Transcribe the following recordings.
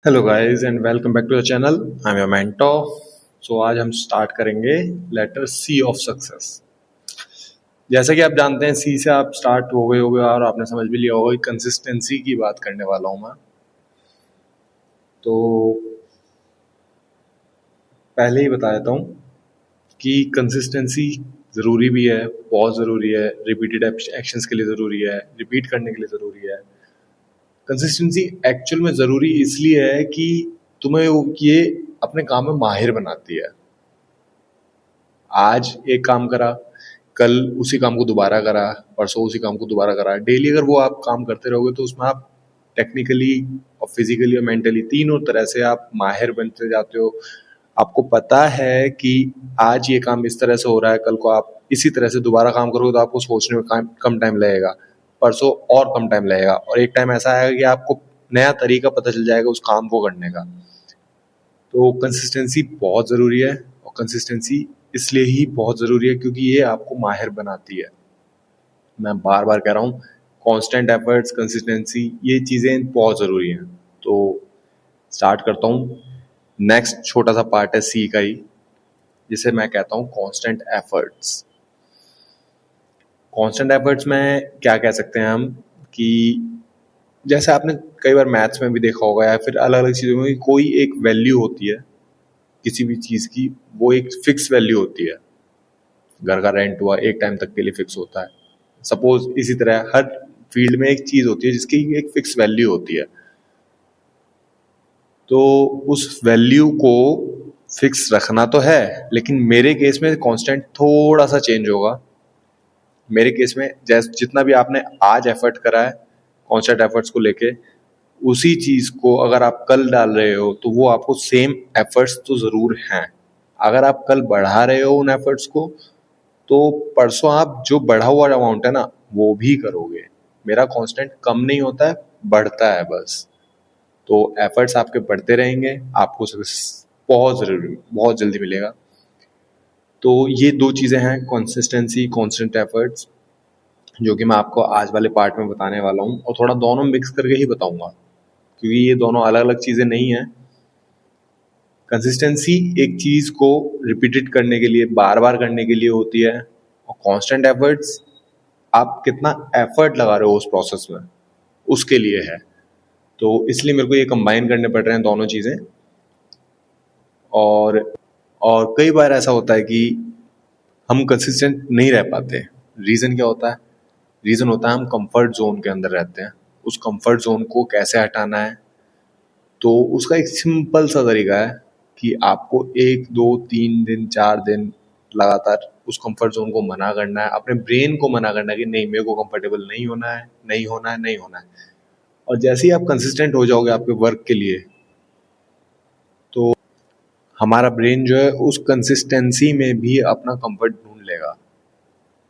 Hello guys and welcome back to the channel. I am your mentor. So आज हम start करेंगे letter C of success. जैसा कि आप जानते हैं सी से आप स्टार्ट हो गए होगे और आपने समझ भी लिया होगा कि कंसिस्टेंसी की बात करने वाला हूँ मैं। तो पहले ही बता देता हूँ कि कंसिस्टेंसी ज़रूरी भी है, बहुत ज़रूरी है, रिपीटेड एक्शंस के लिए ज़रूरी है, रिपीट करने के लिए ज़रूरी है। कंसिस्टेंसी एक्चुअल में ज़रूरी इसलिए है कि तुम्हें ये अपने काम में माहिर बनाती है। आज एक काम करा, कल उसी काम को दोबारा करा, परसों उसी काम को दोबारा करा। डेली अगर वो आप काम करते रहोगे तो उसमें आप टेक्निकली और फिजिकली और मेंटली तीनों तरह से आप माहिर बनते जाते हो। आपको पता है कि आज ये काम इस तरह से हो रहा है, कल को आप इसी तरह से दोबारा काम करोगे तो आपको सोचने में कम टाइम लगेगा, परसों और कम टाइम लगेगा, और एक टाइम ऐसा आएगा कि आपको नया तरीका पता चल जाएगा उस काम को करने का। तो कंसिस्टेंसी बहुत ज़रूरी है, और कंसिस्टेंसी इसलिए ही बहुत ज़रूरी है क्योंकि ये आपको माहिर बनाती है। मैं बार बार कह रहा हूँ, कांस्टेंट एफर्ट्स, कंसिस्टेंसी, ये चीज़ें बहुत ज़रूरी हैं। तो स्टार्ट करता हूँ। नेक्स्ट छोटा सा पार्ट है सी का ही, जिसे मैं कहता हूँ कांस्टेंट एफर्ट्स। कांस्टेंट एफर्ट्स में क्या कह सकते हैं हम कि जैसे आपने कई बार मैथ्स में भी देखा होगा या फिर अलग अलग चीज़ों में, कोई एक वैल्यू होती है किसी भी चीज़ की, वो एक फिक्स वैल्यू होती है। घर का रेंट हुआ, एक टाइम तक के लिए फिक्स होता है। सपोज इसी तरह हर फील्ड में एक चीज़ होती है जिसकी एक फिक्स वैल्यू होती है। तो उस वैल्यू को फिक्स रखना तो है, लेकिन मेरे केस में कांस्टेंट थोड़ा सा चेंज होगा। मेरे केस में जैसे जितना भी आपने आज एफर्ट करा है कांस्टेंट एफर्ट्स को लेके, उसी चीज़ को अगर आप कल डाल रहे हो तो वो आपको सेम एफर्ट्स तो ज़रूर हैं। अगर आप कल बढ़ा रहे हो उन एफर्ट्स को, तो परसों आप जो बढ़ा हुआ अमाउंट है ना वो भी करोगे। मेरा कांस्टेंट कम नहीं होता है, बढ़ता है बस। तो एफर्ट्स आपके बढ़ते रहेंगे, आपको सक्सेस बहुत जल्दी मिलेगा। तो ये दो चीज़ें हैं, कंसिस्टेंसी, कांस्टेंट एफर्ट्स, जो कि मैं आपको आज वाले पार्ट में बताने वाला हूँ, और थोड़ा दोनों मिक्स करके ही बताऊंगा क्योंकि ये दोनों अलग अलग चीज़ें नहीं हैं। कंसिस्टेंसी एक चीज़ को रिपीटेड करने के लिए, बार बार करने के लिए होती है, और कांस्टेंट एफर्ट्स आप कितना एफर्ट लगा रहे हो उस प्रोसेस में, उसके लिए है। तो इसलिए मेरे को ये कंबाइन करने पड़ रहे हैं दोनों चीज़ें। और और कई बार ऐसा होता है कि हम कंसिस्टेंट नहीं रह पाते। रीज़न क्या होता है? रीज़न होता है हम कंफर्ट जोन के अंदर रहते हैं। उस कंफर्ट जोन को कैसे हटाना है? तो उसका एक सिंपल सा तरीका है कि आपको 1 2 3 दिन 4 दिन लगातार उस कंफर्ट जोन को मना करना है, अपने ब्रेन को मना करना है कि नहीं, मेरे को कंफर्टेबल नहीं होना है, नहीं होना है, नहीं होना है। और जैसे ही आप कंसिस्टेंट हो जाओगे आपके वर्क के लिए, तो हमारा ब्रेन जो है उस कंसिस्टेंसी में भी अपना कंफर्ट ढूंढ लेगा।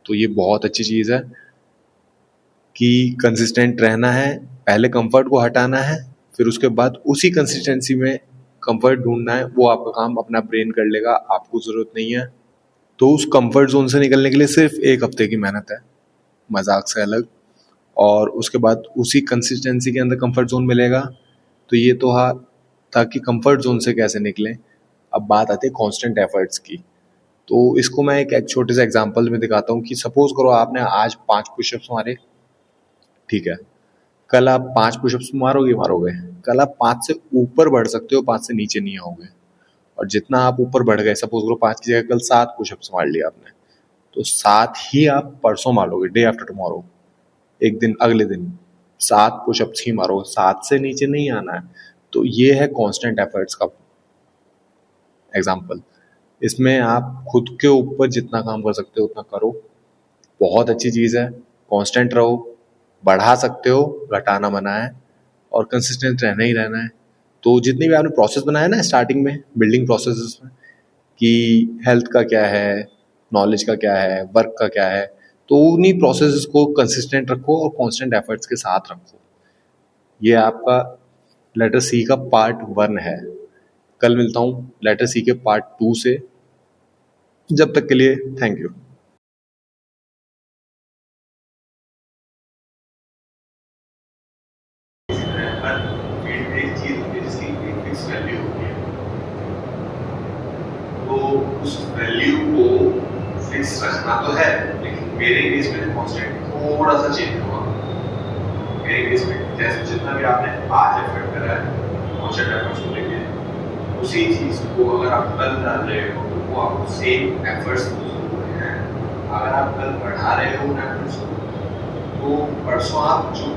तो ये बहुत अच्छी चीज़ है कि कंसिस्टेंट रहना है, पहले कंफर्ट को हटाना है, फिर उसके बाद उसी कंसिस्टेंसी में कंफर्ट ढूंढना है। वो आपका काम अपना ब्रेन कर लेगा, आपको ज़रूरत नहीं है। तो उस कंफर्ट जोन से निकलने के लिए सिर्फ 1 हफ्ते की मेहनत है, मजाक से अलग। और उसके बाद उसी कंसिस्टेंसी के अंदर कंफर्ट जोन मिलेगा। तो ये तो हाँ, ताकि कंफर्ट जोन से कैसे निकलें। अब बात आती है कांस्टेंट एफर्ट्स की। तो इसको मैं एक छोटे से एग्जांपल में दिखाता हूँ कि सपोज करो आपने आज 5 पुशअप्स मारे, ठीक है। कल आप 5 पुशअप्स मारोगे मारोगे, कल आप 5 से ऊपर बढ़ सकते हो, 5 से नीचे नहीं आओगे। और जितना आप ऊपर बढ़ गए, सपोज करो 5 की जगह कल 7 पुशअप्स मार लिया आपने, तो 7 ही आप परसों मारोगे, डे आफ्टर टुमारो, एक दिन अगले दिन 7 पुशअप्स ही मारो, 7 से नीचे नहीं आना है। तो ये है कांस्टेंट एफर्ट्स का एग्जाम्पल। इसमें आप खुद के ऊपर जितना काम कर सकते हो उतना करो, बहुत अच्छी चीज़ है। कांस्टेंट रहो, बढ़ा सकते हो, घटाना मना है, और कंसिस्टेंट रहना ही रहना है। तो जितनी भी आपने प्रोसेस बनाया ना स्टार्टिंग में, बिल्डिंग प्रोसेस में, कि हेल्थ का क्या है, नॉलेज का क्या है, वर्क का क्या है, तो उन्हीं प्रोसेस को कंसिस्टेंट रखो और कांस्टेंट एफर्ट्स के साथ रखो। ये आपका लेटर सी का पार्ट 1 है। कल मिलता हूँ लेटर सी के पार्ट 2 से। जब तक के लिए थैंक यू। हर फील्ड में एक चीज होती है जिसकी उस वैल्यू को फिक्स रखना तो है, लेकिन मेरे केस में कांस्टेंट थोड़ा सा चेंज हुआ। मेरे केस में जैसे जितना भी आपने आज एफर्ट करा है कांस्टेंट एफर्ट्स को लेके, उसी चीज को अगर आप कल डाल रहे हो तो वो आपको सेम एफर्ट्स हैं। अगर आप कल बढ़ा रहे हो एफर्ट्स को तो परसों आप जो